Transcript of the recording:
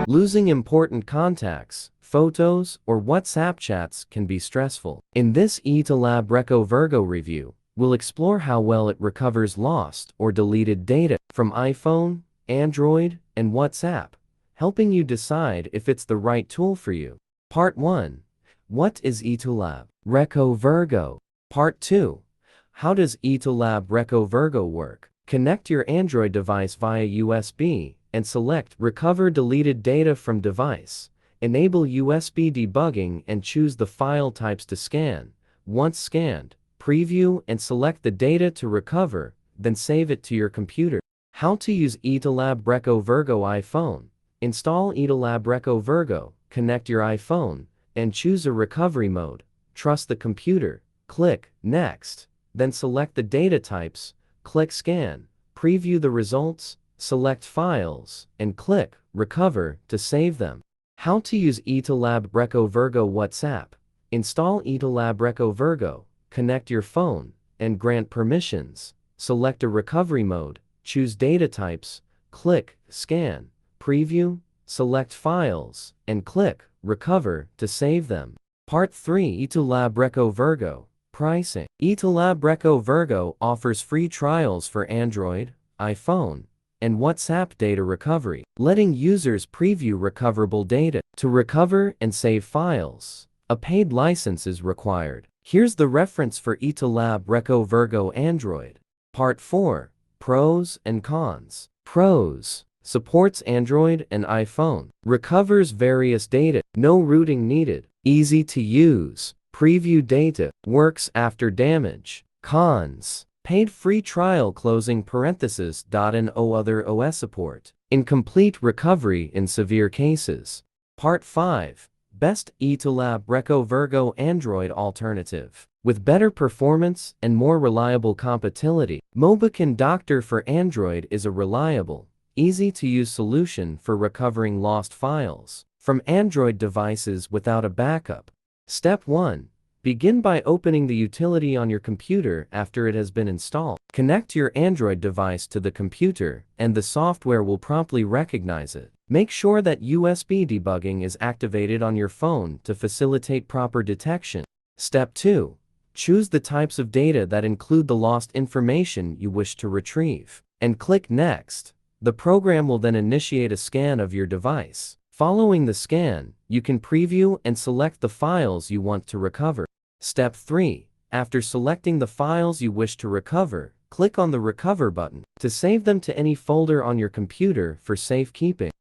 Losing important contacts, photos, or WhatsApp chats can be stressful. In this iToolab RecoverGo review, we'll explore how well it recovers lost or deleted data from iPhone, Android, and WhatsApp, helping you decide if it's the right tool for you. Part 1. What is iToolab RecoverGo? Part 2. How does iToolab RecoverGo work? Connect your Android device via USB and select Recover Deleted Data from Device. Enable USB debugging and choose the file types to scan. Once scanned, preview and select the data to recover, then save it to your computer. How to use iToolab RecoverGo iPhone. Install iToolab RecoverGo, connect your iPhone, and choose a recovery mode. Trust the computer. Click Next. Then select the data types. Click Scan. Preview the results. Select Files, and click Recover to save them. How to use iToolab RecoverGo WhatsApp. Install iToolab RecoverGo, connect your phone, and grant permissions. Select a recovery mode, choose data types, click Scan, Preview, select Files, and click Recover to save them. Part 3. iToolab RecoverGo Pricing. iToolab RecoverGo offers free trials for Android, iPhone, and WhatsApp data recovery, letting users preview recoverable data. To recover and save files, a paid license is required. Here's the reference for iToolab RecoverGo Android. Part 4. Pros and Cons. Pros. Supports Android and iPhone. Recovers various data. No rooting needed. Easy to use. Preview data. Works after damage. Cons. Paid free trial closing parenthesis. No other OS support. Incomplete recovery in severe cases. Part 5. Best iToolab RecoverGo Android alternative. With better performance and more reliable compatibility, Mobican Doctor for Android is a reliable, easy-to-use solution for recovering lost files from Android devices without a backup. Step 1. Begin by opening the utility on your computer after it has been installed. Connect your Android device to the computer, and the software will promptly recognize it. Make sure that USB debugging is activated on your phone to facilitate proper detection. Step 2. Choose the types of data that include the lost information you wish to retrieve, and click Next. The program will then initiate a scan of your device. Following the scan, you can preview and select the files you want to recover. Step 3. After selecting the files you wish to recover, click on the Recover button to save them to any folder on your computer for safekeeping.